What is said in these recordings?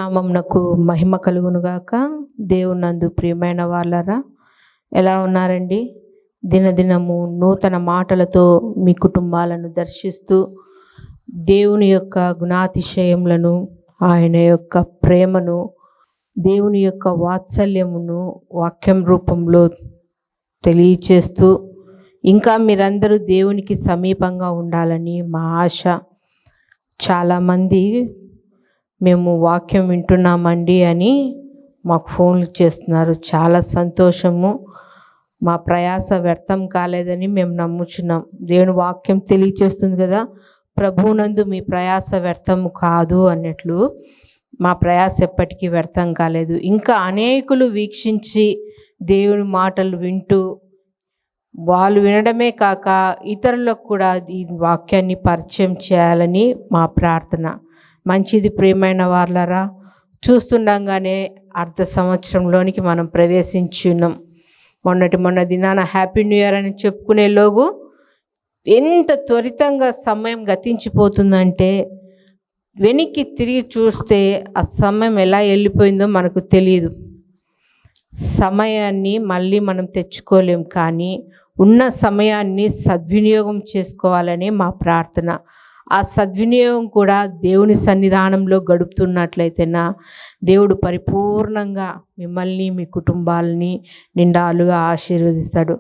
నామమునకు మహిమ కలుగునుగాక. దేవునందు ప్రియమైన వాళ్ళరా, ఎలా ఉన్నారండి? దినదినము నూతన మాటలతో మీ కుటుంబాలను దర్శిస్తూ దేవుని యొక్క గుణాతిశయములను, ఆయన యొక్క ప్రేమను, దేవుని యొక్క వాత్సల్యమును వాక్యం రూపంలో తెలియచేస్తూ ఇంకా మీరందరూ దేవునికి సమీపంగా ఉండాలని మా ఆశ. చాలామంది మేము వాక్యం వింటున్నామండి అని మాకు ఫోన్లు చేస్తున్నారు. చాలా సంతోషము. మా ప్రయాస వ్యర్థం కాలేదని మేము నమ్ముచున్నాం. దేవుని వాక్యం తెలియచేస్తుంది కదా, ప్రభువునందు మీ ప్రయాస వ్యర్థము కాదు అన్నట్లు మా ప్రయాస ఎప్పటికీ వ్యర్థం కాలేదు. ఇంకా అనేకులు వీక్షించి దేవుని మాటలు వింటూ వాళ్ళు వినడమే కాక ఇతరులకు కూడా ఈ వాక్యాన్ని పరిచయం చేయాలని మా ప్రార్థన. మంచిది ప్రియమైన వాళ్ళరా, చూస్తుండగానే అర్ధ సంవత్సరంలోనికి మనం ప్రవేశించున్నాం. మొన్న దినాన హ్యాపీ న్యూ ఇయర్ అని చెప్పుకునేలోగు ఎంత త్వరితంగా సమయం గతించిపోతుందంటే వెనక్కి తిరిగి చూస్తే ఆ సమయం ఎలా వెళ్ళిపోయిందో మనకు తెలియదు. సమయాన్ని మళ్ళీ మనం తెచ్చుకోలేం, కానీ ఉన్న సమయాన్ని సద్వినియోగం చేసుకోవాలని మా ప్రార్థన. ఆ సద్వినియోగం కూడా దేవుని సన్నిధానంలో గడుపుతున్నట్లయితేనా దేవుడు పరిపూర్ణంగా మిమ్మల్ని మీ కుటుంబాలని నిండాలుగా ఆశీర్వదిస్తాడు.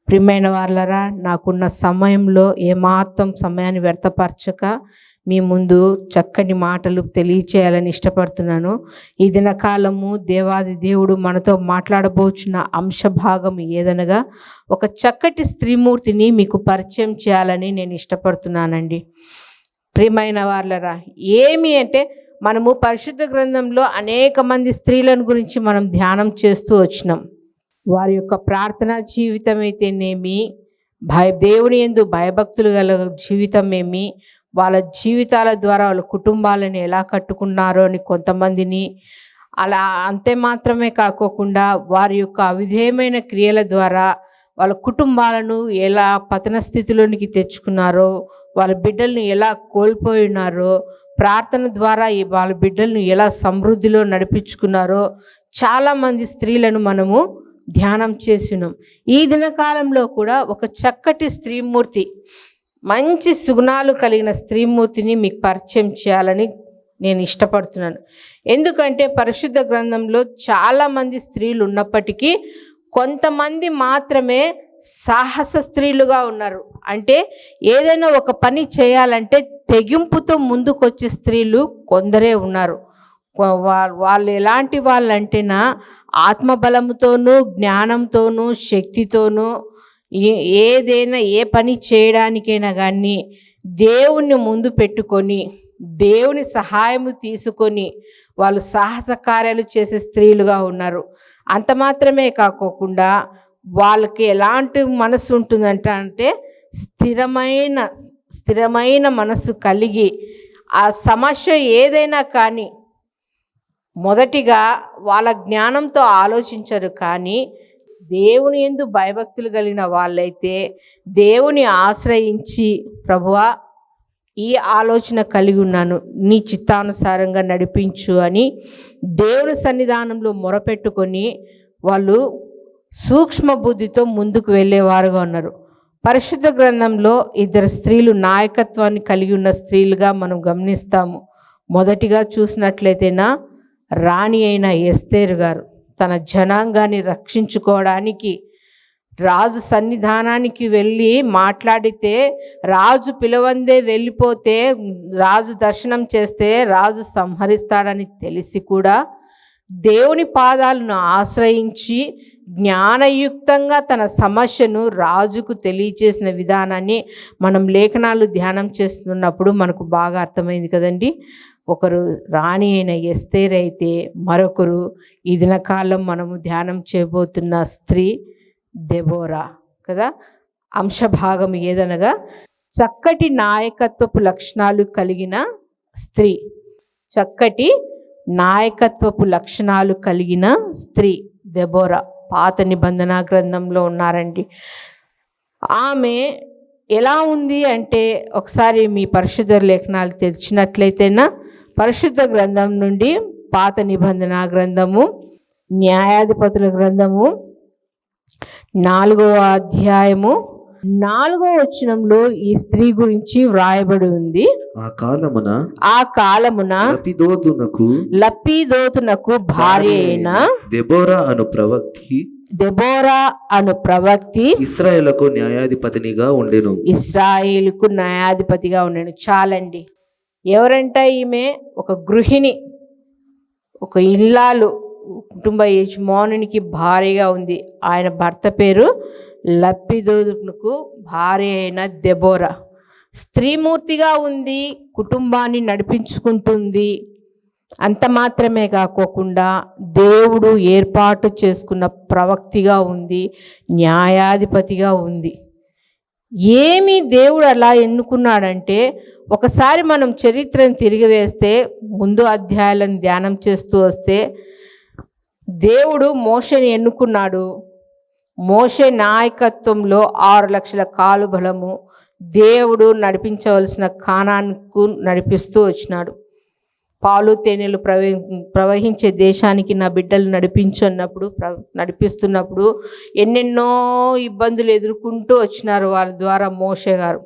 ప్రియమైన వాళ్ళరా, నాకున్న సమయంలో ఏమాత్రం సమయాన్ని వ్యర్థపరచక మీ ముందు చక్కని మాటలు తెలియచేయాలని ఇష్టపడుతున్నాను. ఈ దినకాలము దేవాది దేవుడు మనతో మాట్లాడబోచున్న అంశభాగం ఏదనగా ఒక చక్కటి స్త్రీమూర్తిని మీకు పరిచయం చేయాలని నేను ఇష్టపడుతున్నానండి. ప్రియమైన వాళ్ళరా, ఏమి అంటే మనము పరిశుద్ధ గ్రంథంలో అనేక మంది స్త్రీలను గురించి మనం ధ్యానం చేస్తూ వచ్చినాం. వారి యొక్క ప్రార్థనా జీవితం అయితేనేమి, దేవుని యందు భయభక్తులు గల జీవితం ఏమి, వాళ్ళ జీవితాల ద్వారా వాళ్ళ కుటుంబాలను ఎలా కట్టుకున్నారో అని కొంతమందిని, అలా అంతే మాత్రమే కాకోకుండా వారి యొక్క అవిధేయమైన క్రియల ద్వారా వాళ్ళ కుటుంబాలను ఎలా పతన స్థితిలోనికి తెచ్చుకున్నారో, వాళ్ళ బిడ్డలను ఎలా కోల్పోయి ఉన్నారో, ప్రార్థన ద్వారా వాళ్ళ బిడ్డలను ఎలా సమృద్ధిలో నడిపించుకున్నారో చాలామంది స్త్రీలను మనము ధ్యానం చేసినాం. ఈ దినకాలంలో కూడా ఒక చక్కటి స్త్రీమూర్తి, మంచి సుగుణాలు కలిగిన స్త్రీమూర్తిని మీకు పరిచయం చేయాలని నేను ఇష్టపడుతున్నాను. ఎందుకంటే పరిశుద్ధ గ్రంథంలో చాలామంది స్త్రీలు ఉన్నప్పటికీ కొంతమంది మాత్రమే సాహస స్త్రీలుగా ఉన్నారు. అంటే ఏదైనా ఒక పని చేయాలంటే తెగింపుతో ముందుకొచ్చే స్త్రీలు కొందరే ఉన్నారు. వాళ్ళు ఎలాంటి వాళ్ళంటేనా ఆత్మబలంతోనూ, జ్ఞానంతోనూ, శక్తితోనూ ఏదైనా ఏ పని చేయడానికైనా కానీ దేవుణ్ణి ముందు పెట్టుకొని దేవుని సహాయము తీసుకొని వాళ్ళు సాహస కార్యాలు చేసే స్త్రీలుగా ఉన్నారు. అంత మాత్రమే కాకోకుండా వాళ్ళకి ఎలాంటి మనసు ఉంటుందంటే స్థిరమైన మనసు కలిగి ఆ సమస్య ఏదైనా కానీ మొదటిగా వాళ్ళ జ్ఞానంతో ఆలోచించరు, కానీ దేవుని యందు భయభక్తులు కలిగిన వాళ్ళైతే దేవుని ఆశ్రయించి ప్రభువా ఈ ఆలోచన కలిగి ఉన్నాను, నీ చిత్తానుసారంగా నడిపించు అని దేవుని సన్నిధానంలో మొరపెట్టుకొని వాళ్ళు సూక్ష్మ బుద్ధితో ముందుకు వెళ్ళేవారుగా ఉన్నారు. పరిశుద్ధ గ్రంథంలో ఇద్దరు స్త్రీలు నాయకత్వాన్ని కలిగి ఉన్న స్త్రీలుగా మనం గమనిస్తాము. మొదటిగా చూసినట్లయితేనా రాణి అయిన ఎస్తేరు గారు తన జనాంగాన్ని రక్షించుకోవడానికి రాజు సన్నిధానానికి వెళ్ళి మాట్లాడితే, రాజు పిలవందే వెళ్ళిపోతే, రాజు దర్శనం చేస్తే రాజు సంహరిస్తాడని తెలిసి కూడా దేవుని పాదాలను ఆశ్రయించి జ్ఞానయుక్తంగా తన సమస్యను రాజుకు తెలియచేసిన విధానాన్ని మనం లేఖనాలు ధ్యానం చేస్తున్నప్పుడు మనకు బాగా అర్థమైంది కదండి. ఒకరు రాణి అయిన ఎస్తేరు అయితే మరొకరు ఈ దినకాలం మనము ధ్యానం చేయబోతున్న స్త్రీ దెబోరా కదా. అంశభాగం ఏదనగా చక్కటి నాయకత్వపు లక్షణాలు కలిగిన స్త్రీ. చక్కటి నాయకత్వపు లక్షణాలు కలిగిన స్త్రీ దెబోరా పాత నిబంధన గ్రంథంలో ఉన్నారండి. ఆమె ఎలా ఉంది అంటే ఒకసారి మీ పరిశుద్ధ లేఖనాలు తెరిచినట్లయితేనా పరిశుద్ధ గ్రంథం నుండి పాత నిబంధన గ్రంథము, న్యాయాధిపతుల గ్రంథము 4వ అధ్యాయము 4వ వచనంలో ఈ స్త్రీ గురించి వ్రాయబడి ఉంది. ఆ కాలమున లపీదోతునకు భార్య అయిన దెబోరా అను ప్రవక్తి ఇశ్రాయేలుకు న్యాయాధిపతినిగా ఉండెను. చాలండి. ఎవరంట ఈమె? ఒక గృహిణి, ఒక ఇల్లాలు, కుటుంబ యజమానునికి భార్యగా ఉంది. ఆయన భర్త పేరు లపీదోతునకు భార్య అయిన దెబోరా. స్త్రీమూర్తిగా ఉంది, కుటుంబాన్ని నడిపించుకుంటుంది. అంత మాత్రమే కాకోకుండా దేవుడు ఏర్పాటు చేసుకున్న ప్రవక్తిగా ఉంది, న్యాయాధిపతిగా ఉంది. ఏమి దేవుడు అలా ఎన్నుకున్నాడంటే, ఒకసారి మనం చరిత్రను తిరిగి వేస్తే, ముందు అధ్యాయాలను ధ్యానం చేస్తూ వస్తే, దేవుడు మోషేని ఎన్నుకున్నాడు. మోషే నాయకత్వంలో 6 లక్షల కాలు బలము దేవుడు నడిపించవలసిన కానానుకు నడిపిస్తూ వచ్చినాడు. పాలు తేనెలు ప్రవహించే దేశానికి నా బిడ్డలు నడిపిస్తున్నప్పుడు ఎన్నెన్నో ఇబ్బందులు ఎదుర్కొంటూ వచ్చినారు వాళ్ళ ద్వారా మోషే గారు.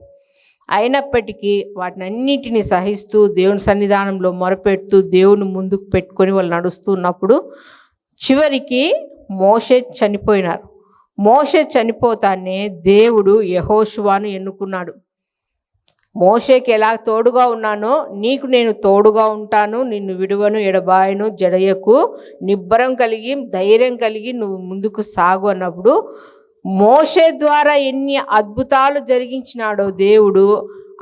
అయినప్పటికీ వాటినన్నిటిని సహిస్తూ దేవుని సన్నిధానంలో మొరపెడుతూ దేవుని ముందుకు పెట్టుకొని వాళ్ళు నడుస్తున్నప్పుడు చివరికి మోషే చనిపోయినారు. మోషే చనిపోతానే దేవుడు యెహోషువను ఎన్నుకున్నాడు. మోషేకి ఎలా తోడుగా ఉన్నానో నీకు నేను తోడుగా ఉంటాను, నిన్ను విడువను, ఎడబాయను, జడయకు, నిబ్బరం కలిగి ధైర్యం కలిగి నువ్వు ముందుకు సాగు అన్నప్పుడు మోషే ద్వారా ఎన్ని అద్భుతాలు జరిగించినాడో దేవుడు,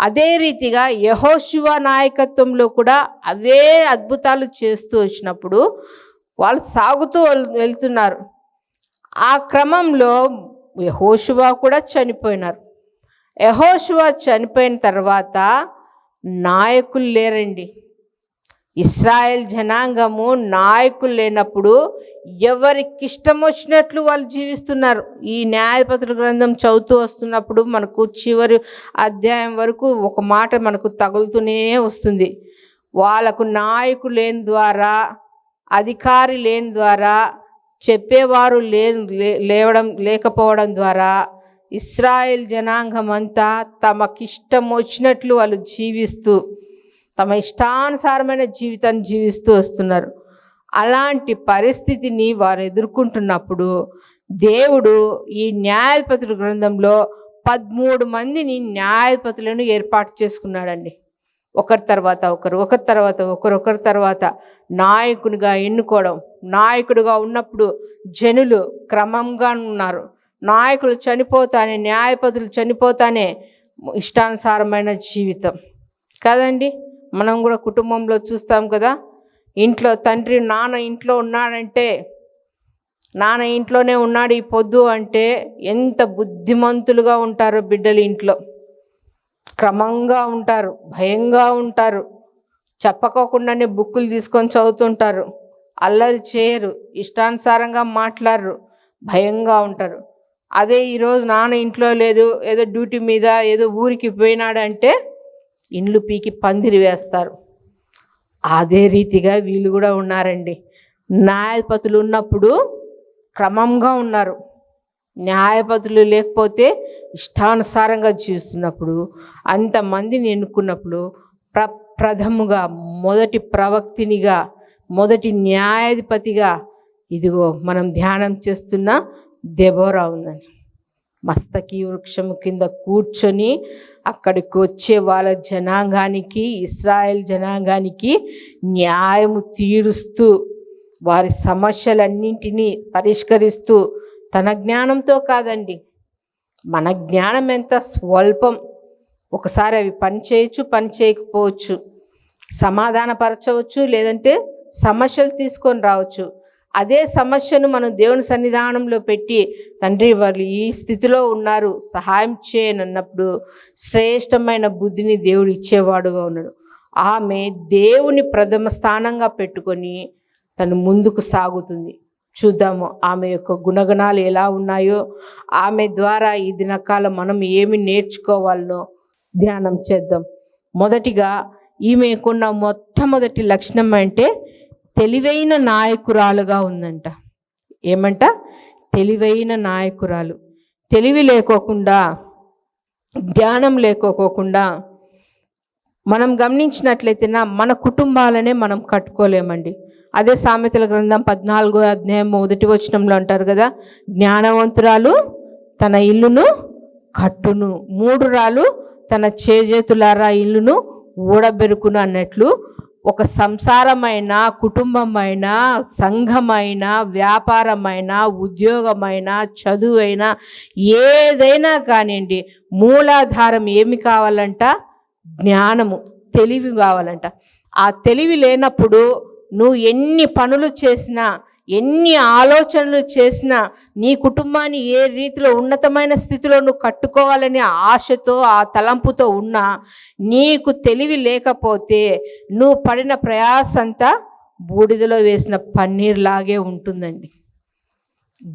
అదే రీతిగా యెహోషువ నాయకత్వంలో కూడా అవే అద్భుతాలు చేస్తూ వచ్చినప్పుడు వాళ్ళు సాగుతూ వెళ్తున్నారు. ఆ క్రమంలో యెహోషువ కూడా చనిపోయినారు. యెహోషువ చనిపోయిన తర్వాత నాయకులు లేరండి. ఇశ్రాయేల్ జనాంగము నాయకులు లేనప్పుడు ఎవరికి ఇష్టం వచ్చినట్లు వాళ్ళు జీవిస్తున్నారు. ఈ న్యాయాధిపతుల గ్రంథం చదువుతూ వస్తున్నప్పుడు మనకు చివరి అధ్యాయం వరకు ఒక మాట మనకు తగులుతూనే వస్తుంది. వాళ్ళకు నాయకులు లేని ద్వారా, అధికారి లేని ద్వారా, చెప్పేవారు లేకపోవడం ద్వారా ఇశ్రాయేల్ జనాంగం అంతా తమకిష్టం వచ్చినట్లు వాళ్ళు జీవిస్తూ తమ ఇష్టానుసారమైన జీవితాన్ని జీవిస్తూ వస్తున్నారు. అలాంటి పరిస్థితిని వారు ఎదుర్కొంటున్నప్పుడు దేవుడు ఈ న్యాయాధిపతుల గ్రంథంలో 13 మందిని న్యాయాధిపతులను ఏర్పాటు చేసుకున్నాడండి. ఒకరి తర్వాత ఒకరు నాయకునిగా ఎన్నుకోవడం. నాయకుడిగా ఉన్నప్పుడు జనులు క్రమంగా ఉన్నారు. నాయకులు చనిపోతానే, న్యాయపతులు చనిపోతానే ఇష్టానుసారమైన జీవితం కదండి. మనం కూడా కుటుంబంలో చూస్తాం కదా, ఇంట్లో తండ్రి నాన్న ఇంట్లో ఉన్నాడంటే, నాన్న ఇంట్లోనే ఉన్నాడు ఈ పొద్దు అంటే ఎంత బుద్ధిమంతులుగా ఉంటారో బిడ్డలు. ఇంట్లో క్రమంగా ఉంటారు, భయంగా ఉంటారు, చెప్పకోకుండానే బుక్కులు తీసుకొని చదువుతుంటారు, అల్లరి చేయరు, ఇష్టానుసారంగా మాట్లాడరు, భయంగా ఉంటారు. అదే ఈరోజు నాన్న ఇంట్లో లేదు, ఏదో డ్యూటీ మీద ఏదో ఊరికి పోయినాడంటే ఇండ్లు పీకి పందిరి వేస్తారు. అదే రీతిగా వీళ్ళు కూడా ఉన్నారండి. న్యాయపతులు ఉన్నప్పుడు క్రమంగా ఉన్నారు, న్యాయపతులు లేకపోతే ఇష్టానుసారంగా జీవిస్తున్నప్పుడు, అంతమందిని ఎన్నుకున్నప్పుడు ప్రథముగా మొదటి ప్రవక్తినిగా, మొదటి న్యాయాధిపతిగా ఇదిగో మనం ధ్యానం చేస్తున్న దెబోరా ఉందని. మస్తకి వృక్షము కింద కూర్చొని అక్కడికి వచ్చే వాళ్ళ జనాంగానికి, ఇశ్రాయేల్ జనాంగానికి న్యాయము తీరుస్తూ వారి సమస్యలన్నింటినీ పరిష్కరిస్తూ, తన జ్ఞానంతో కాదండి, మన జ్ఞానం ఎంత స్వల్పం. ఒకసారి అవి పని చేయొచ్చు, పని చేయకపోవచ్చు, సమాధానపరచవచ్చు, లేదంటే సమస్యలు తీసుకొని రావచ్చు. అదే సమస్యను మనం దేవుని సన్నిధానంలో పెట్టి, తండ్రి వాళ్ళు ఈ స్థితిలో ఉన్నారు సహాయం చేయనన్నప్పుడు శ్రేష్టమైన బుద్ధిని దేవుడు ఇచ్చేవాడుగా ఉన్నాడు. ఆమె దేవుని ప్రథమ స్థానంగా పెట్టుకొని తను ముందుకు సాగుతుంది. చూద్దాము ఆమె యొక్క గుణగణాలు ఎలా ఉన్నాయో, ఆమె ద్వారా ఈ దినకాలం మనం ఏమి నేర్చుకోవాలనో ధ్యానం చేద్దాం. మొదటిగా ఈమెకున్న మొట్టమొదటి లక్షణం అంటే తెలివైన నాయకురాలుగా ఉందంట. ఏమంట? తెలివైన నాయకురాలు. తెలివి లేకోకుండా, జ్ఞానం లేకోకుండా మనం గమనించినట్లయితే మన కుటుంబాలనే మనం కట్టుకోలేమండి. అదే సామెతల గ్రంథం 14వ అధ్యాయం 1వ వచనంలో అంటారు కదా, జ్ఞానవంతురాలు తన ఇల్లును కట్టును, మూఢురాలు తన చేజేతులారా ఇల్లును ఊడబెరుకును అన్నట్లు ఒక సంసారమైన, కుటుంబమైన, సంఘమైన, వ్యాపారమైన, ఉద్యోగమైన, చదువైనా ఏదైనా కానివ్వండి, మూలాధారం ఏమి కావాలంట? జ్ఞానము, తెలివి కావాలంట. ఆ తెలివి లేనప్పుడు నువ్వు ఎన్ని పనులు చేసినా, ఎన్ని ఆలోచనలు చేసినా, నీ కుటుంబాన్ని ఏ రీతిలో ఉన్నతమైన స్థితిలో నువ్వు కట్టుకోవాలని ఆశతో, ఆ తలంపుతో ఉన్నా, నీకు తెలివి లేకపోతే నువ్వు పడిన ప్రయాసంతా బూడిదలో వేసిన పన్నీర్లాగే ఉంటుందండి.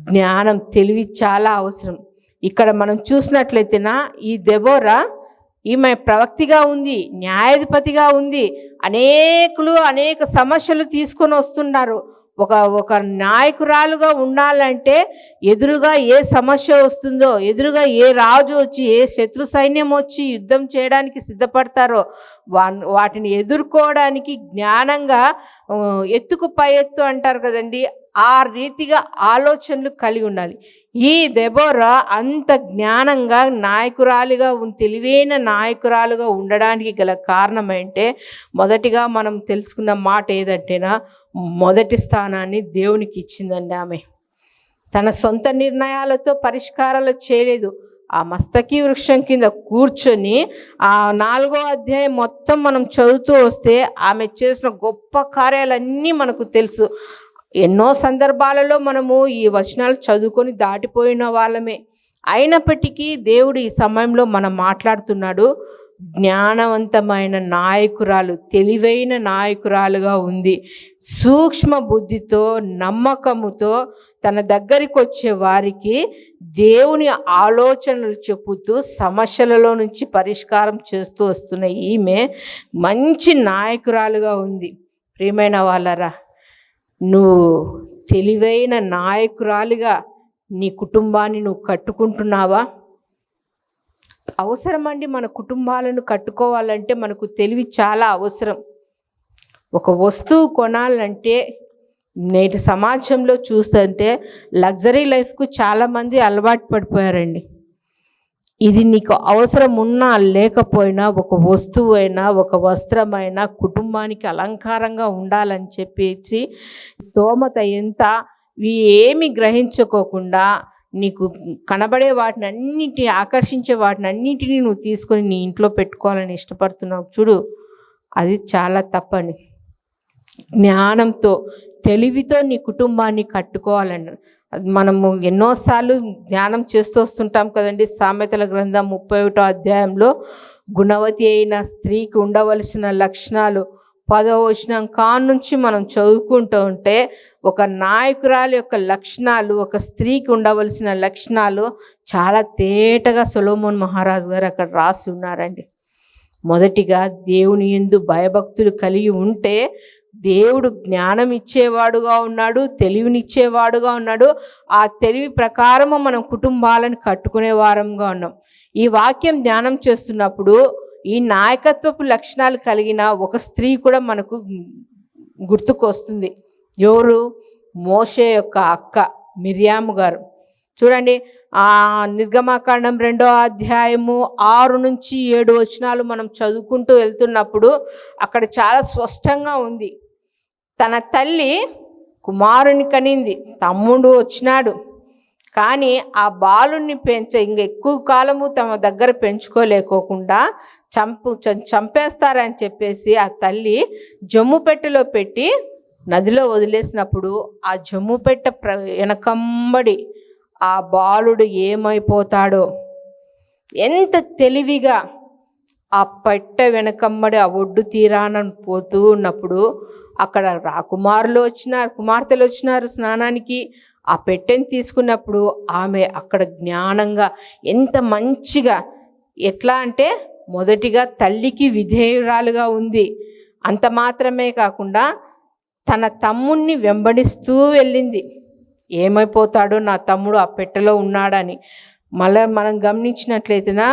జ్ఞానం, తెలివి చాలా అవసరం. ఇక్కడ మనం చూసినట్లయితేనా, ఈ దెబోరా ఈమె ప్రవక్తిగా ఉంది, న్యాయాధిపతిగా ఉంది. అనేక సమస్యలు తీసుకొని వస్తున్నారు. ఒక నాయకురాలుగా ఉండాలంటే ఎదురుగా ఏ సమస్య వస్తుందో, ఎదురుగా ఏ రాజు వచ్చి, ఏ శత్రు సైన్యం వచ్చి యుద్ధం చేయడానికి సిద్ధపడతారో వాటిని ఎదుర్కోవడానికి జ్ఞానంగా, ఎత్తుకు పై ఎత్తు అంటారు కదండి, ఆ రీతిగా ఆలోచనలు కలిగి ఉండాలి. ఈ దెబోరా అంత జ్ఞానంగా నాయకురాలుగా, తెలివైన నాయకురాలుగా ఉండడానికి గల కారణం అంటే, మొదటిగా మనం తెలుసుకున్న మాట ఏదంటేనా, మొదటి స్థానాన్ని దేవునికి ఇచ్చిందండి. ఆమె తన సొంత నిర్ణయాలతో పరిష్కారాలు చేయలేదు. ఆ మస్తకి వృక్షం కింద కూర్చొని ఆ 4వ అధ్యాయం మొత్తం మనం చదువుతూ వస్తే ఆమె చేసిన గొప్ప కార్యాలన్నీ మనకు తెలుసు. ఎన్నో సందర్భాలలో మనము ఈ వచనాలు చదువుకొని దాటిపోయిన వాళ్ళమే. అయినప్పటికీ దేవుడు ఈ సమయంలో మనం మాట్లాడుతున్నాడు. జ్ఞానవంతమైన నాయకురాలు, తెలివైన నాయకురాలుగా ఉంది. సూక్ష్మ బుద్ధితో, నమ్మకముతో తన దగ్గరికి వచ్చే వారికి దేవుని ఆలోచనలు చెప్పుతూ సమస్యలలో నుంచి పరిష్కారం చేస్తూ వస్తున్న ఈమె మంచి నాయకురాలుగా ఉంది. ప్రియమైన వాళ్ళరా, నువ్వు తెలివైన నాయకురాలిగా నీ కుటుంబాన్ని నువ్వు కట్టుకుంటున్నావా? అవసరమండి. మన కుటుంబాలను కట్టుకోవాలంటే మనకు తెలివి చాలా అవసరం. ఒక వస్తువు కొనాలంటే నేటి సమాజంలో చూస్తుంటే లగ్జరీ లైఫ్కు చాలామంది అలవాటు పడిపోయారండి. ఇది నీకు అవసరం ఉన్నా లేకపోయినా, ఒక వస్తువు అయినా, ఒక వస్త్రమైనా కుటుంబానికి అలంకారంగా ఉండాలని చెప్పేసి స్తోమత ఎంత ఏమి గ్రహించుకోకుండా నీకు కనబడే వాటిని అన్నిటిని, ఆకర్షించే వాటిని అన్నిటినీ నువ్వు తీసుకొని నీ ఇంట్లో పెట్టుకోవాలని ఇష్టపడుతున్నావు చూడు, అది చాలా తప్పని. జ్ఞానంతో, తెలివితో నీ కుటుంబాన్ని కట్టుకోవాలని మనము ఎన్నోసార్లు ధ్యానం చేస్తూ వస్తుంటాం కదండి. సామెతల గ్రంథం 31వ అధ్యాయంలో గుణవతి అయిన స్త్రీకి ఉండవలసిన లక్షణాలు 10వ వచనం నుంచి మనం చదువుకుంటూ ఉంటే, ఒక నాయకురాలి యొక్క లక్షణాలు, ఒక స్త్రీకి ఉండవలసిన లక్షణాలు చాలా తేటగా సొలొమోన్ మహారాజు గారు అక్కడ రాసి ఉన్నారండి. మొదటిగా దేవుని యందు భయభక్తులు కలిగి ఉంటే దేవుడు జ్ఞానం ఇచ్చేవాడుగా ఉన్నాడు, తెలివినిచ్చేవాడుగా ఉన్నాడు. ఆ తెలివి ప్రకారము మనం కుటుంబాలను కట్టుకునే వారంగా ఉన్నాం. ఈ వాక్యం ధ్యానం చేస్తున్నప్పుడు ఈ నాయకత్వపు లక్షణాలు కలిగిన ఒక స్త్రీ కూడా మనకు గుర్తుకొస్తుంది. ఎవరు? మోషే యొక్క అక్క మిర్యాము గారు. చూడండి, ఆ నిర్గమాకాండం 2వ అధ్యాయము 6 నుంచి 7 వచనాలు మనం చదువుకుంటూ వెళ్తున్నప్పుడు అక్కడ చాలా స్పష్టంగా ఉంది. తన తల్లి కుమారుని కనింది, తమ్ముడు వచ్చినాడు, కానీ ఆ బాలుని ఇంకా ఎక్కువ కాలము తమ దగ్గర పెంచుకోలేకోకుండా చంపేస్తారని చెప్పేసి ఆ తల్లి జమ్ము పెట్టెలో పెట్టి నదిలో వదిలేసినప్పుడు ఆ జమ్ము పెట్టె వెనకంబడి ఆ బాలుడు ఏమైపోతాడో, ఎంత తెలివిగా ఆ పెట్టె వెనకమ్మడి ఆ ఒడ్డు తీరానని పోతూ ఉన్నప్పుడు అక్కడ కుమార్తెలు వచ్చినారు స్నానానికి. ఆ పెట్టెని తీసుకున్నప్పుడు ఆమె అక్కడ జ్ఞానంగా ఎంత మంచిగా, ఎట్లా అంటే మొదటిగా తల్లికి విధేయురాలుగా ఉంది. అంత మాత్రమే కాకుండా తన తమ్ముణ్ణి వెంబడిస్తూ వెళ్ళింది. ఏమైపోతాడో నా తమ్ముడు ఆ పెట్టెలో ఉన్నాడని. మళ్ళీ మనం గమనించినట్లయితేనా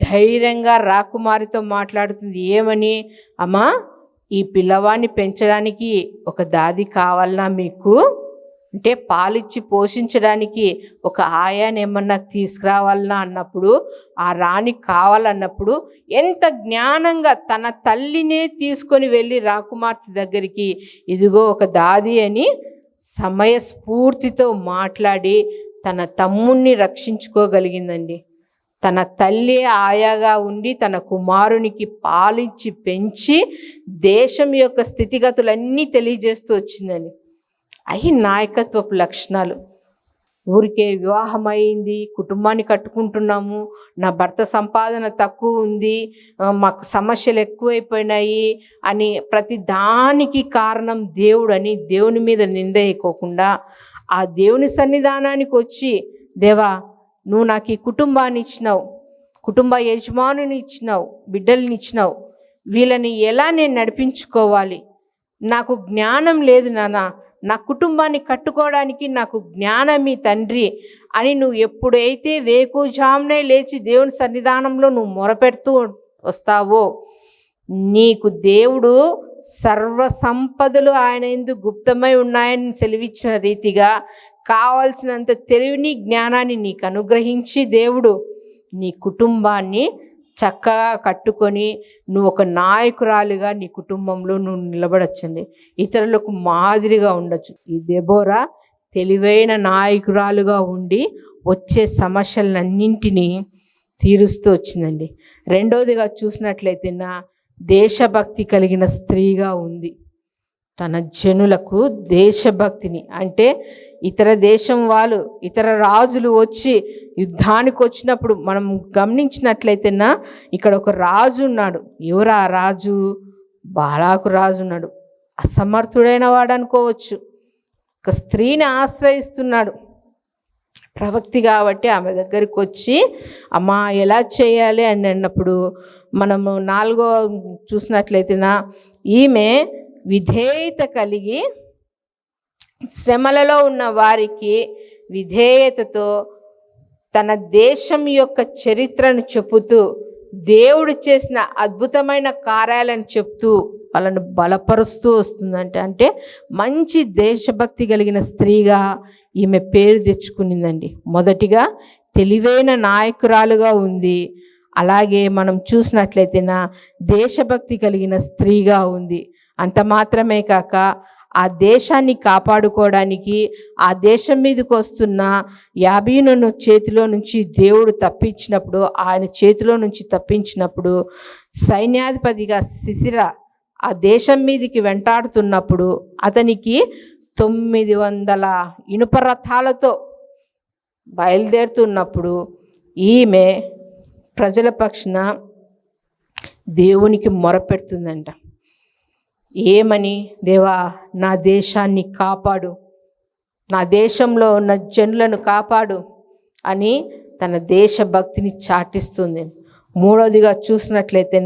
ధైర్యంగా రాకుమారితో మాట్లాడుతుంది. ఏమని? అమ్మా, ఈ పిల్లవాడిని పెంచడానికి ఒక దాది కావాలన్నా మీకు? అంటే పాలిచ్చి పోషించడానికి ఒక ఆయాని ఏమన్నా తీసుకురావాలన్నా అన్నప్పుడు, ఆ రాణి కావాలన్నప్పుడు ఎంత జ్ఞానంగా తన తల్లినే తీసుకొని వెళ్ళి రాకుమార్తె దగ్గరికి ఇదిగో ఒక దాది అని సమయస్ఫూర్తితో మాట్లాడి తన తమ్ముణ్ణి రక్షించుకోగలిగిందండి. తన తల్లి ఆయాగా ఉండి తన కుమారునికి పాలిచ్చి పెంచి దేశం యొక్క స్థితిగతులన్నీ తెలియజేస్తూ వచ్చిందని. అవి నాయకత్వపు లక్షణాలు. ఊరికే వివాహం అయింది, కుటుంబాన్ని కట్టుకుంటున్నాము, నా భర్త సంపాదన తక్కువ ఉంది, మాకు సమస్యలు ఎక్కువైపోయినాయి అని ప్రతి దానికి కారణం దేవుడు అని దేవుని మీద నింద వేయకోకుండా ఆ దేవుని సన్నిధానానికి వచ్చి, దేవా నువ్వు నాకు ఈ కుటుంబాన్ని ఇచ్చినావు, కుటుంబ యజమానుని ఇచ్చినావు, బిడ్డల్ని ఇచ్చినావు, వీళ్ళని ఎలా నేను నడిపించుకోవాలి? నాకు జ్ఞానం లేదు నాన్న, నా కుటుంబాన్ని కట్టుకోవడానికి నాకు జ్ఞానం మీ తండ్రి అని నువ్వు ఎప్పుడైతే వేకుజామునే లేచి దేవుని సన్నిధానంలో నువ్వు మొరపెడుతూ వస్తావో, నీకు దేవుడు సర్వ సంపదలు ఆయన యందు గుప్తమై ఉన్నాయని సెలవిచ్చిన రీతిగా కావాల్సినంత తెలివిని జ్ఞానాన్ని నీకు అనుగ్రహించి దేవుడు నీ కుటుంబాన్ని చక్కగా కట్టుకొని నువ్వు ఒక నాయకురాలిగా నీ కుటుంబంలో నువ్వు నిలబడచ్చండి. ఇతరులకు మాదిరిగా ఉండొచ్చు. ఈ దెబోరా తెలివైన నాయకురాలుగా ఉండి వచ్చే సమస్యలన్నింటినీ తీరుస్తూ వచ్చిందండి. రెండోదిగా చూసినట్లయితే దేశభక్తి కలిగిన స్త్రీగా ఉంది. తన జనులకు దేశభక్తిని, అంటే ఇతర దేశం వాళ్ళు, ఇతర రాజులు వచ్చి యుద్ధానికి వచ్చినప్పుడు మనం గమనించినట్లయితేనా ఇక్కడ ఒక రాజు ఉన్నాడు. ఎవరు ఆ రాజు? బాలాకు రాజు ఉన్నాడు. అసమర్థుడైన వాడు అనుకోవచ్చు. ఒక స్త్రీని ఆశ్రయిస్తున్నాడు. ప్రవక్తి కాబట్టి ఆమె దగ్గరికి వచ్చి అమ్మా ఎలా చేయాలి అని అన్నప్పుడు మనము 4వ చూసినట్లయితేనా ఈమె విధేయత కలిగి శ్రమలలో ఉన్న వారికి విధేయతతో తన దేశం యొక్క చరిత్రను చెబుతూ దేవుడు చేసిన అద్భుతమైన కార్యాలను చెప్తూ వాళ్ళను బలపరుస్తూ వస్తుందంటే, అంటే మంచి దేశభక్తి కలిగిన స్త్రీగా ఈమె పేరు తెచ్చుకునిందండి. మొదటిగా తెలివైన నాయకురాలుగా ఉంది. అలాగే మనం చూసినట్లయితే దేశభక్తి కలిగిన స్త్రీగా ఉంది. అంత మాత్రమే కాక ఆ దేశాన్ని కాపాడుకోవడానికి ఆ దేశం మీదకి వస్తున్న యాబీనును చేతిలో నుంచి దేవుడు తప్పించినప్పుడు, ఆయన చేతిలో నుంచి తప్పించినప్పుడు సైన్యాధిపతిగా సిసిరా ఆ దేశం మీదకి వెంటాడుతున్నప్పుడు అతనికి 900 ఇనుప రథాలతో బయలుదేరుతున్నప్పుడు ఈమె ప్రజల పక్షాన దేవునికి మొరపెడుతుందంట. ఏమని? దేవా నా దేశాన్ని కాపాడు, నా దేశంలో ఉన్న జనులను కాపాడు అని తన దేశభక్తిని చాటిస్తుంది. మూడవదిగా చూసినట్లయితే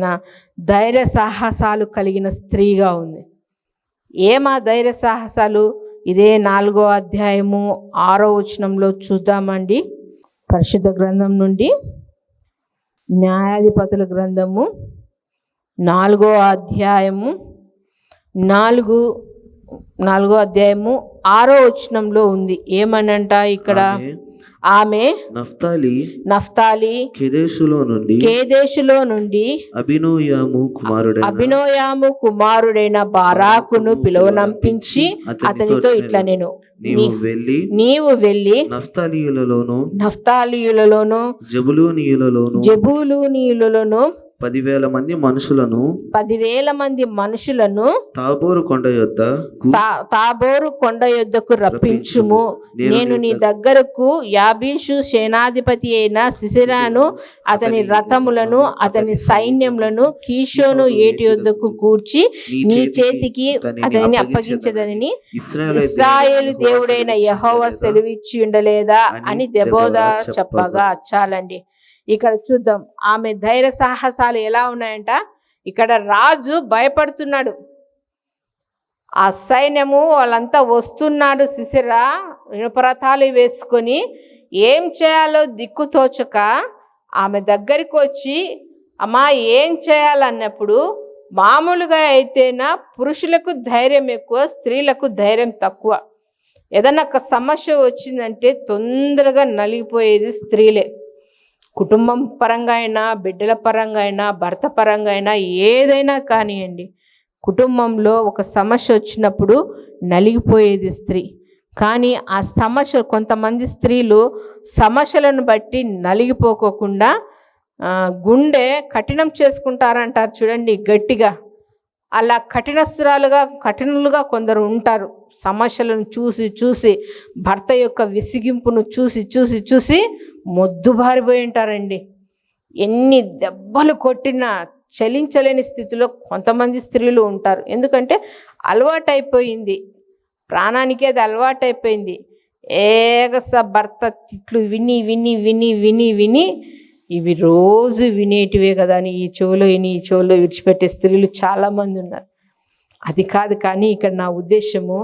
ధైర్య సాహసాలు కలిగిన స్త్రీగా ఉంది. ఏమా ధైర్య సాహసాలు? ఇదే 4వ అధ్యాయము 6వ వచనంలో చూద్దామండి. పరిశుద్ధ గ్రంథం నుండి న్యాయాధిపతుల గ్రంథము 4వ అధ్యాయము 4వ అధ్యాయము 6వ వచనంలో ఉంది. ఏమనంట ఇక్కడ? ఆమె నఫ్తాలి కేదేశులో నుండి అబినోయాము కుమారుడైన బారాకును పిలువనంపించి అతనితో ఇట్లా నేను నీవు వెళ్ళి నఫ్తాలీయులలోను జబూలూనీయులలోను 10,000 మంది మనుషులను తాబోరు కొండ యొద్దకు రప్పించుము. నేను నీ దగ్గరకు యాబీషు సేనాధిపతి అయిన సిసిరాను అతని రథములను అతని సైన్యములను కీషోను ఏటి యొద్దకు కూర్చి నీ చేతికి అతనిని అప్పగించదనని ఇశ్రాయేలు దేవుడైన యెహోవా సెలవిచ్చి ఉండలేదా అని దెబోరా చెప్పగా. చాలండి, ఇక్కడ చూద్దాం ఆమె ధైర్య సాహసాలు ఎలా ఉన్నాయంట. ఇక్కడ రాజు భయపడుతున్నాడు. ఆ సైన్యము వాళ్ళంతా వస్తున్నాడు సిసిరా ఇనుపరథాలు వేసుకొని. ఏం చేయాలో దిక్కుతోచక ఆమె దగ్గరికి వచ్చి, అమ్మా ఏం చేయాలన్నప్పుడు, మామూలుగా అయితేనా పురుషులకు ధైర్యం ఎక్కువ, స్త్రీలకు ధైర్యం తక్కువ. ఏదన్నా ఒక సమస్య వచ్చిందంటే తొందరగా నలిగిపోయేది స్త్రీలే. కుటుంబం పరంగా అయినా, బిడ్డల పరంగా అయినా, భర్త పరంగా అయినా, ఏదైనా కానివ్వండి, కుటుంబంలో ఒక సమస్య వచ్చినప్పుడు నలిగిపోయేది స్త్రీ. కానీ ఆ సమస్య, కొంతమంది స్త్రీలు సమస్యలను బట్టి నలిగిపోకోకుండా గుండె కఠినం చేసుకుంటారంటారు చూడండి, గట్టిగా. అలా కఠినులుగా కొందరు ఉంటారు. సమస్యలను చూసి చూసి, భర్త యొక్క విసిగింపును చూసి చూసి చూసి మొద్దుబారిపోయి ఉంటారండి. ఎన్ని దెబ్బలు కొట్టినా చలించలేని స్థితిలో కొంతమంది స్త్రీలు ఉంటారు. ఎందుకంటే అలవాటైపోయింది, ప్రాణానికి అది అలవాటైపోయింది. భర్త తిట్లు విని విని విని విని విని ఇవి రోజు వినేటివే కదా అని ఈ చెవులో విడిచిపెట్టే స్త్రీలు చాలామంది ఉన్నారు. అది కాదు. కానీ ఇక్కడ నా ఉద్దేశము,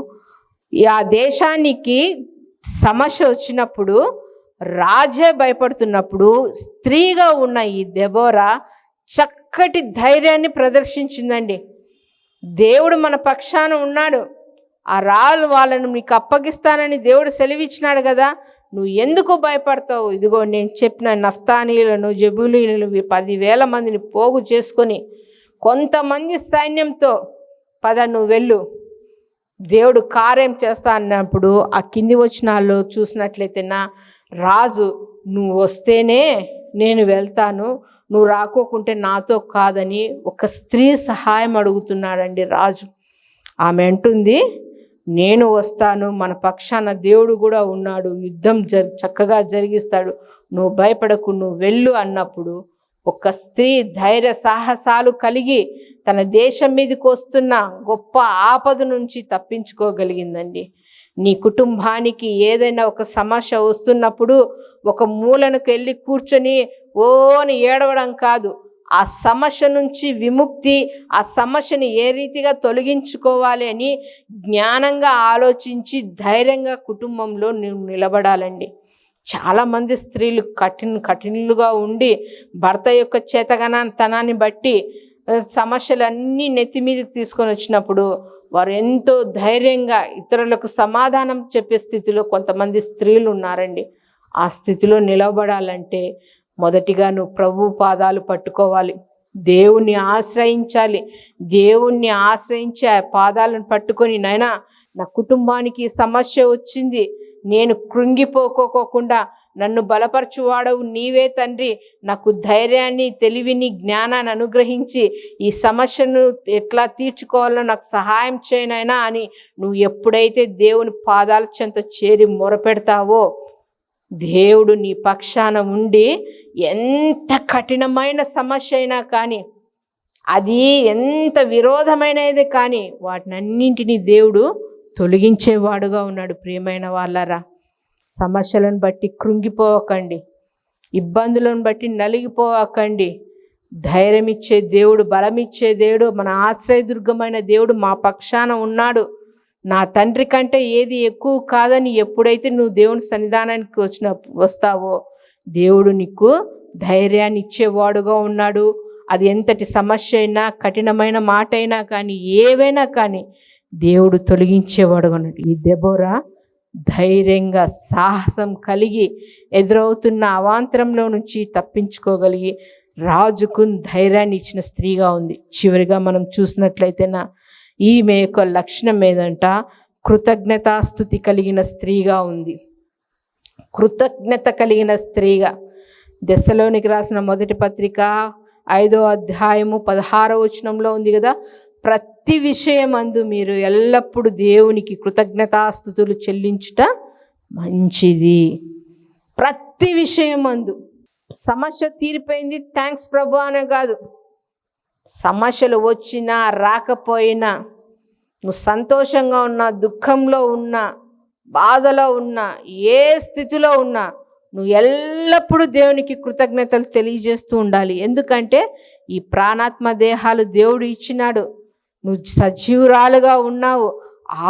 ఆ దేశానికి సమస్య వచ్చినప్పుడు, రాజే భయపడుతున్నప్పుడు, స్త్రీగా ఉన్న ఈ దెబోరా చక్కటి ధైర్యాన్ని ప్రదర్శించిందండి. దేవుడు మన పక్షాన ఉన్నాడు. ఆ రాళ్ళు వాళ్ళను నీకు అప్పగిస్తానని దేవుడు సెలవిచ్చినాడు కదా, నువ్వు ఎందుకు భయపడతావు? ఇదిగో నేను చెప్పిన నఫ్తానీలను, జబూలీలను 10,000 మందిని పోగు చేసుకొని కొంతమంది సైన్యంతో పద నువ్వు వెళ్ళు, దేవుడు కార్యం చేస్తా అన్నప్పుడు, ఆ కింది వచనాల్లో చూసినట్లయితే, నా రాజు నువ్వు వస్తేనే నేను వెళ్తాను, నువ్వు రాకోకుంటే నాతో కాదని ఒక స్త్రీ సహాయం అడుగుతున్నాడండి రాజు. ఆమె అంటుంది, నేను వస్తాను, మన పక్షాన దేవుడు కూడా ఉన్నాడు, యుద్ధం చక్కగా జరిగిస్తాడు, నువ్వు భయపడకు, నువ్వు వెళ్ళు అన్నప్పుడు ఒక స్త్రీ ధైర్య సాహసాలు కలిగి తన దేశం మీదకి వస్తున్న గొప్ప ఆపద నుంచి తప్పించుకోగలిగిందండి. నీ కుటుంబానికి ఏదైనా ఒక సమస్య వస్తున్నప్పుడు ఒక మూలకు వెళ్ళి కూర్చొని ఓని ఏడవడం కాదు, ఆ సమస్య నుంచి విముక్తి, ఆ సమస్యని ఏ రీతిగా తొలగించుకోవాలి అని జ్ఞానంగా ఆలోచించి ధైర్యంగా కుటుంబంలో నిలబడాలండి. చాలామంది స్త్రీలు కఠినులుగా ఉండి భర్త యొక్క చేతగానతనాన్ని బట్టి సమస్యలన్నీ నెత్తి మీదకి తీసుకొని వచ్చినప్పుడు వారు ఎంతో ధైర్యంగా ఇతరులకు సమాధానం చెప్పే స్థితిలో కొంతమంది స్త్రీలు ఉన్నారండి. ఆ స్థితిలో నిలబడాలంటే మొదటిగా నువ్వు ప్రభు పాదాలు పట్టుకోవాలి, దేవుణ్ణి ఆశ్రయించాలి. దేవుణ్ణి ఆశ్రయించి ఆ పాదాలను పట్టుకొని, నాయనా నా కుటుంబానికి సమస్య వచ్చింది, నేను కృంగిపోకోకుండా నన్ను బలపరచువాడవు నీవే తండ్రి, నాకు ధైర్యాన్ని, తెలివిని, జ్ఞానాన్ని అనుగ్రహించి ఈ సమస్యను ఎట్లా తీర్చుకోవాలో నాకు సహాయం చేయనైనా అని నువ్వు ఎప్పుడైతే దేవుని పాదాల చెంత చేరి మొరపెడతావో, దేవుడు నీ పక్షాన ఉండి ఎంత కఠినమైన సమస్య అయినా కానీ, అది ఎంత విరోధమైనది కానీ వాటినన్నింటినీ దేవుడు తొలగించేవాడుగా ఉన్నాడు. ప్రియమైన వాళ్ళారా, సమస్యలను బట్టి కృంగిపోవకండి, ఇబ్బందులను బట్టి నలిగిపోవకండి. ధైర్యం ఇచ్చే దేవుడు, బలమిచ్చే దేవుడు, మన ఆశ్రయదుర్గమైన దేవుడు మా పక్షాన ఉన్నాడు. నా తండ్రి కంటే ఏది ఎక్కువ కాదని ఎప్పుడైతే నువ్వు దేవుని సన్నిధానానికి వస్తావో దేవుడు నీకు ధైర్యాన్ని ఇచ్చేవాడుగా ఉన్నాడు. అది ఎంతటి సమస్య అయినా, కఠినమైన మాట అయినా కానీ, ఏవైనా కానీ దేవుడు తొలగించేవాడుగా ఉన్నాడు. ఈ దెబోరా ధైర్యంగా సాహసం కలిగి ఎదురవుతున్న అవాంతరంలో నుంచి తప్పించుకోగలిగి రాజుకు ధైర్యాన్ని ఇచ్చిన స్త్రీగా ఉంది. చివరిగా మనం చూసినట్లయితేనా ఈమె యొక్క లక్షణం ఏదంట, కృతజ్ఞతాస్తుతి కలిగిన స్త్రీగా ఉంది. కృతజ్ఞత కలిగిన స్త్రీగా. దెస్సలోనికి రాసిన మొదటి పత్రిక 5వ అధ్యాయము 16వ వచనంలో ఉంది కదా, ప్రతి విషయమందు మీరు ఎల్లప్పుడూ దేవునికి కృతజ్ఞతాస్తుతులు చెల్లించుట మంచిది. ప్రతి విషయమందు. సమస్య తీరిపోయింది థ్యాంక్స్ ప్రభు అనే కాదు, సమస్యలు వచ్చినా రాకపోయినా, నువ్వు సంతోషంగా ఉన్నా, దుఃఖంలో ఉన్నా, బాధలో ఉన్నా, ఏ స్థితిలో ఉన్నా నువ్వు ఎల్లప్పుడూ దేవునికి కృతజ్ఞతలు తెలియజేస్తూ ఉండాలి. ఎందుకంటే ఈ ప్రాణాత్మ దేహాలు దేవుడు ఇచ్చినాడు. నువ్వు సజీవురాలుగా ఉన్నావు,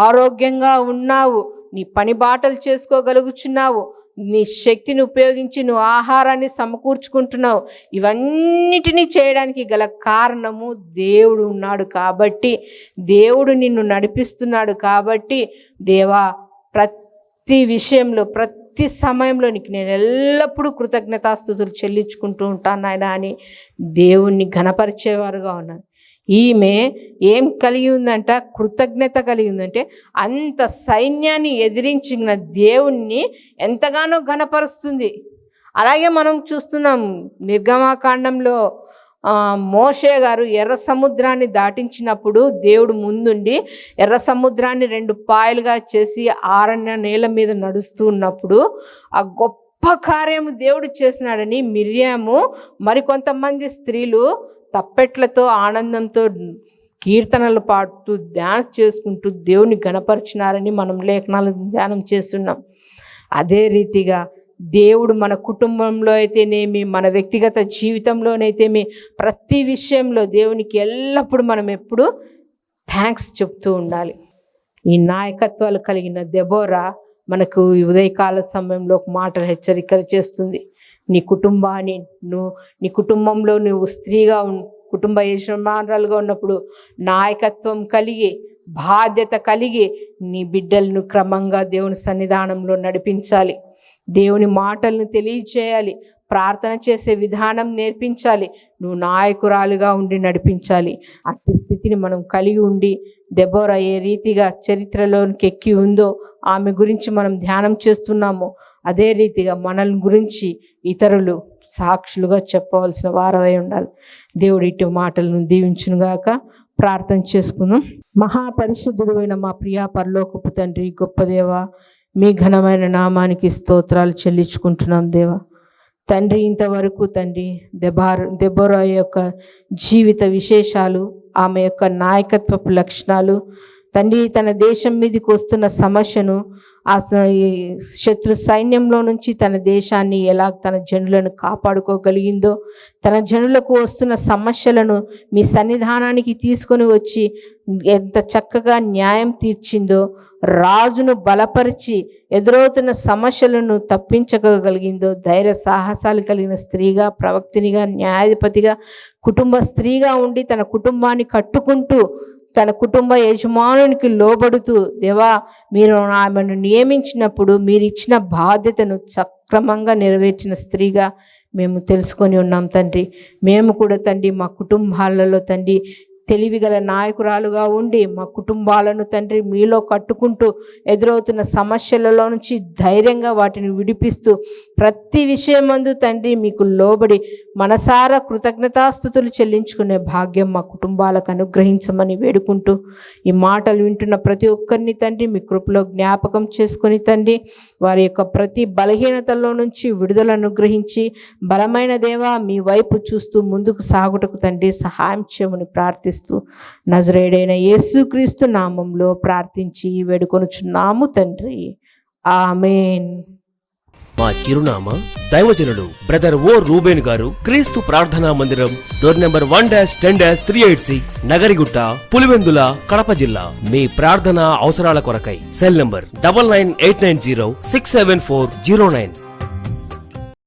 ఆరోగ్యంగా ఉన్నావు, నీ పని బాటలు చేసుకోగలుగుచున్నావు, నీ శక్తిని ఉపయోగించి నువ్వు ఆహారాన్ని సమకూర్చుకుంటున్నావు. ఇవన్నిటినీ చేయడానికి గల కారణము దేవుడు ఉన్నాడు కాబట్టి, దేవుడు నిన్ను నడిపిస్తున్నాడు కాబట్టి, దేవా ప్రతి విషయంలో ప్రతి సమయంలో నీకు నేను ఎల్లప్పుడూ కృతజ్ఞతాస్తుతులు చెల్లించుకుంటూ ఉంటాను నాయన అని దేవుణ్ణి ఘనపరిచేవారుగా ఉన్నాను. ఈమె ఏం కలిగి ఉందంట? కృతజ్ఞత కలిగి ఉందంటే అంత సైన్యాన్ని ఎదిరించిన దేవుణ్ణి ఎంతగానో ఘనపరుస్తుంది. అలాగే మనం చూస్తున్నాం నిర్గమాకాండంలో మోషే గారు ఎర్ర సముద్రాన్ని దాటించినప్పుడు దేవుడు ముందుండి ఎర్ర సముద్రాన్ని 2 పాయలుగా చేసి ఆరణ్య నేల మీద నడుస్తూ ఉన్నప్పుడు ఆ గొప్ప కార్యము దేవుడు చేసినాడని మిర్యాము మరికొంతమంది స్త్రీలు తప్పెట్లతో ఆనందంతో కీర్తనలు పాడుతూ డ్యాన్స్ చేసుకుంటూ దేవుని గణపరిచినారని మనం లేఖనాలు ధ్యానం చేస్తున్నాం. అదే రీతిగా దేవుడు మన కుటుంబంలో అయితేనేమి, మన వ్యక్తిగత జీవితంలోనైతేమి ప్రతి విషయంలో దేవునికి ఎల్లప్పుడూ మనం ఎప్పుడు థ్యాంక్స్ చెప్తూ ఉండాలి. ఈ నాయకత్వాలు కలిగిన దెబోరా మనకు ఈ ఉదయకాల సమయంలో ఒక మాటలు హెచ్చరికలు చేస్తుంది. నీ కుటుంబాన్ని నీ కుటుంబంలో నువ్వు స్త్రీగా కుటుంబ యజమానురాలుగా ఉన్నప్పుడు నాయకత్వం కలిగి బాధ్యత కలిగి నీ బిడ్డలను క్రమంగా దేవుని సన్నిధానంలో నడిపించాలి. దేవుని మాటలను తెలియచేయాలి. ప్రార్థన చేసే విధానం నేర్పించాలి. నువ్వు నాయకురాలుగా ఉండి నడిపించాలి. అట్టి స్థితిని మనం కలిగి ఉండి దెబోరా ఏ రీతిగా చరిత్రలోనికి ఎక్కి ఉందో ఆమె గురించి మనం ధ్యానం చేస్తున్నాము. అదే రీతిగా మనల్ని గురించి ఇతరులు సాక్షులుగా చెప్పవలసిన వారమై ఉండాలి. దేవుడి ఇటు మాటలను దీవించునుగాక. ప్రార్థన చేసుకుందాం. మహాపరిశుద్ధుడు అయిన మా ప్రియా పరలోకపు తండ్రి, గొప్ప దేవ, మీ ఘనమైన నామానికి స్తోత్రాలు చెల్లించుకుంటున్నాం దేవా. తండ్రి, ఇంతవరకు తండ్రి దెబోరా యొక్క జీవిత విశేషాలు, ఆమె యొక్క నాయకత్వపు లక్షణాలు తండ్రి, తన దేశం మీదకి వస్తున్న సమస్యను, ఆ శత్రు సైన్యంలో నుంచి తన దేశాన్ని ఎలా తన జనులను కాపాడుకోగలిగిందో, తన జనులకు వస్తున్న సమస్యలను మీ సన్నిధానానికి తీసుకొని వచ్చి ఎంత చక్కగా న్యాయం తీర్చిందో, రాజును బలపరిచి ఎదురవుతున్న సమస్యలను తప్పించగలిగిందో, ధైర్య సాహసాలు కలిగిన స్త్రీగా, ప్రవక్తినిగా, న్యాయాధిపతిగా, కుటుంబ స్త్రీగా ఉండి తన కుటుంబాన్ని కట్టుకుంటూ తన కుటుంబ యజమానునికి లోబడుతూ, దేవా మీరు ఆమెను నియమించినప్పుడు మీరు ఇచ్చిన బాధ్యతను సక్రమంగా నెరవేర్చిన స్త్రీగా మేము తెలుసుకొని ఉన్నాం తండ్రి. మేము కూడా తండ్రి మా కుటుంబాలలో తండ్రి తెలివిగల నాయకురాలుగా ఉండి మా కుటుంబాలను తండ్రి మీలో కట్టుకుంటూ ఎదురవుతున్న సమస్యలలో నుంచి ధైర్యంగా వాటిని విడిపిస్తూ ప్రతి విషయమందు తండ్రి మీకు లోబడి మనసారా కృతజ్ఞతాస్తుతులు చెల్లించుకునే భాగ్యం మా కుటుంబాలకు అనుగ్రహించమని వేడుకుంటూ, ఈ మాటలు వింటున్న ప్రతి ఒక్కరిని తండ్రి మీ కృపలో జ్ఞాపకం చేసుకొని తండ్రి వారి యొక్క ప్రతి బలహీనతల్లో నుంచి విడుదల అనుగ్రహించి బలమైన దేవా మీ వైపు చూస్తూ ముందుకు సాగుటకు తండ్రి సహాయం చేయమని ప్రార్థిస్తూ నజరేయుడైన యేసుక్రీస్తు నామంలో ప్రార్థించి వేడుకొనుచున్నాము తండ్రి. ఆమేన్. మా చిరునామా దైవజనుడు బ్రదర్ ఓ రూబేన్ గారు, క్రీస్తు ప్రార్థనా మందిరం, డోర్ నెంబర్ 1-10-386, నగరిగుట్ట, పులివెందుల, కడప జిల్లా. మీ ప్రార్థనా అవసరాల కొరకై సెల్ నంబర్ 9989067409.